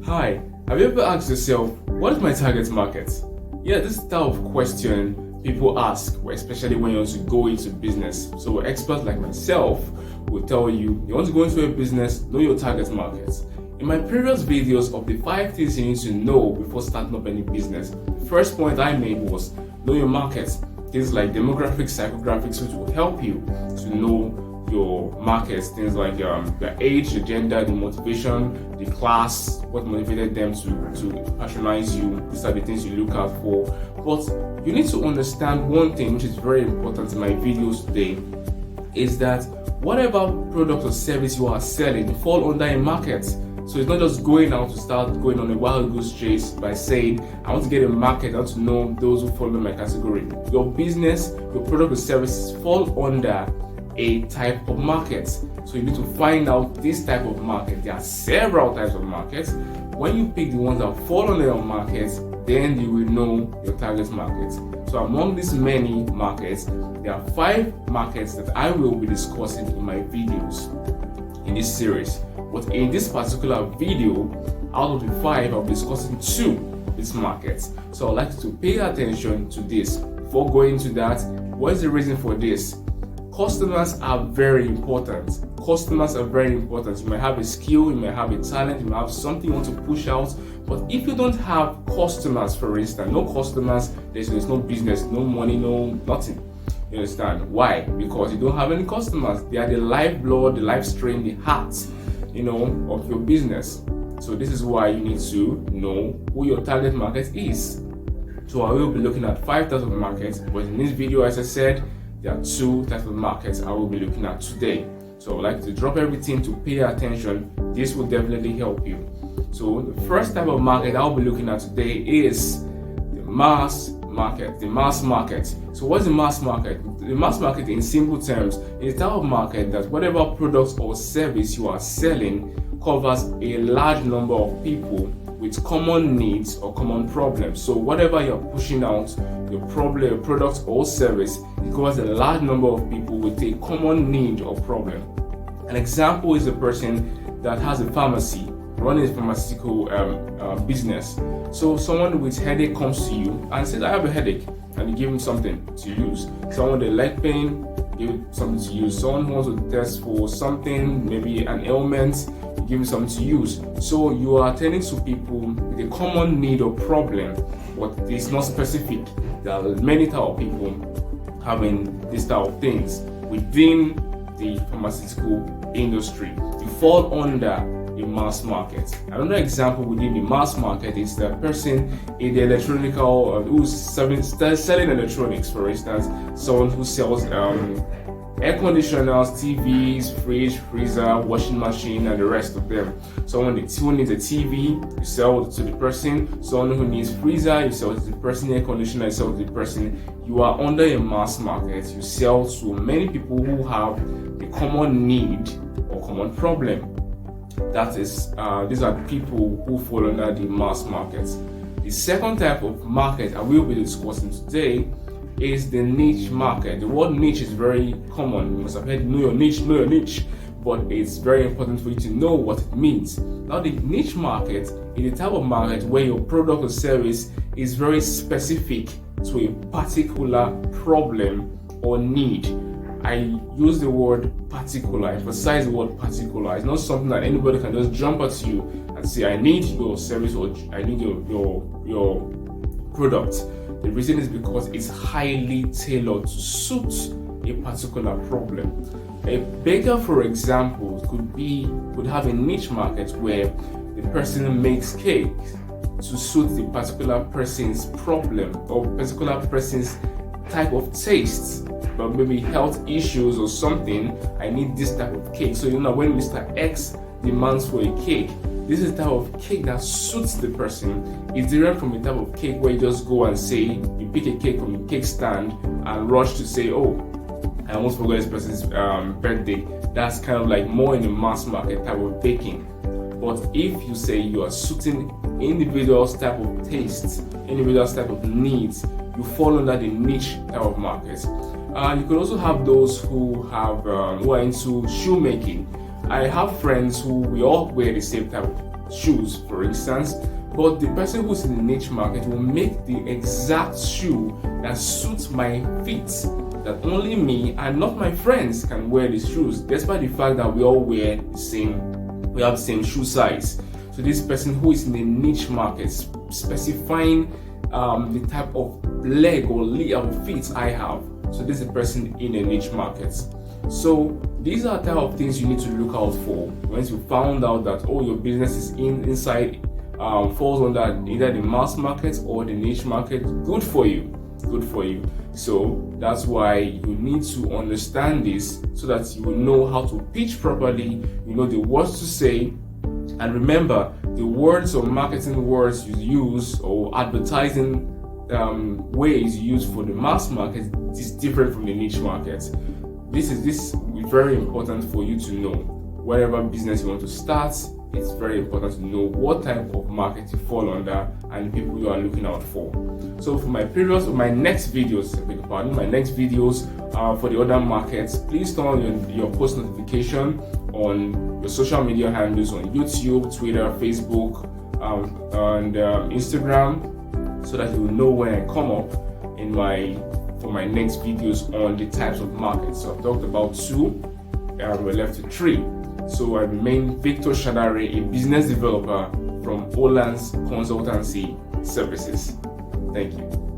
Hi, have you ever asked yourself, what is my target market? Yeah, this is the type of question people ask, especially when you want to go into business. So experts like myself will tell you want to go into a business, know your target market. In my previous videos of the 5 things you need to know before starting up any business, the first point I made was know your market. Things like demographics, psychographics, which will help you to know your markets, things like the age, the gender, the motivation, the class, what motivated them to patronize you. These are the things you look out for. But you need to understand one thing which is very important in my videos today, is that whatever product or service you are selling fall under a market. So it's not just going out to start going on a wild goose chase by saying, I want to get a market, I want to know those who follow my category. Your business, your product or services fall under a type of market. So you need to find out this type of market. There are several types of markets. When you pick the ones that fall under your market, then you will know your target market. So among these many markets, there are 5 markets that I will be discussing in my videos in this series. But in this particular video, out of the 5, I'll be discussing 2 of these markets. So I'd like you to pay attention to this. Before going into that, what is the reason for this? Customers are very important. Customers are very important. You might have a skill, you might have a talent, you might have something you want to push out. But if you don't have customers, for instance, no customers, there's no business, no money, no nothing. You understand? Why? Because you don't have any customers. They are the lifeblood, the life stream, the heart, of your business. So this is why you need to know who your target market is. So I will be looking at 5 types of markets, but in this video, as I said, there are 2 types of markets I will be looking at today. So I would like to drop everything to pay attention. This will definitely help you. So the first type of market I will be looking at today is the mass market. The mass market. So what's the mass market? The mass market, in simple terms, is the type of market that whatever products or service you are selling covers a large number of people with common needs or common problems. So whatever you're pushing out, your product or service, it covers a large number of people with a common need or problem. An example is a person that has a pharmacy, running a pharmaceutical business. So someone with headache comes to you and says, I have a headache, and you give him something to use. Someone with a leg pain, give him something to use. Someone who wants to test for something, maybe an ailment, you give him something to use. So you are attending to people with a common need or problem, but it's not specific. There are many types of people having this type of things within the pharmaceutical industry. You fall under the mass market. Another example within the mass market is the person in the electronical who's selling electronics, for instance, someone who sells air conditioners, TVs, fridge, freezer, washing machine, and the rest of them. Someone who needs a TV, you sell to the person. Someone who needs freezer, you sell to the person. Air conditioner, you sell to the person. You are under a mass market. You sell to many people who have a common need or common problem. That is, these are people who fall under the mass market. The second type of market I will be discussing today is the niche market. The word niche is very common. You must have heard know your niche, but it's very important for you to know what it means. Now, the niche market is the type of market where your product or service is very specific to a particular problem or need. I use the word particular, emphasize the word particular. It's not something that anybody can just jump at you and say, I need your service or I need your product. The reason is because it's highly tailored to suit a particular problem. A baker, for example, could have a niche market where the person makes cake to suit the particular person's problem or particular person's type of taste, but maybe health issues or something. I need this type of cake. So when Mr. X demands for a cake, this is the type of cake that suits the person. It's different from the type of cake where you just go and say, you pick a cake from a cake stand and rush to say, oh, I almost forgot this person's birthday. That's kind of like more in the mass market type of baking. But if you say you are suiting individuals' type of tastes, individuals' type of needs, you fall under the niche type of market. You could also have those who are into shoemaking. I have friends who we all wear the same type of shoes, for instance, but the person who's in the niche market will make the exact shoe that suits my feet, that only me and not my friends can wear these shoes, despite the fact that we all wear the same, we have the same shoe size. So this person who is in the niche market, specifying the type of leg or feet I have. So this is a person in a niche market. So these are the type of things you need to look out for once you found out that your business is inside falls under either the mass market or the niche market. Good for you. So that's why you need to understand this so that you will know how to pitch properly, you know the words to say. And remember, the words or marketing words you use or advertising ways you use for the mass market is different from the niche market. This is very important for you to know. Whatever business you want to start, it's very important to know what type of market you fall under and the people you are looking out for. So for my next videos for the other markets, please turn on your post notification on your social media handles on YouTube, Twitter, Facebook, and Instagram, so that you will know when I come up for my next videos on the types of markets. So I've talked about 2, we're left with 3. So I remain Victor Shadare, a business developer from Olans Consultancy Services. Thank you.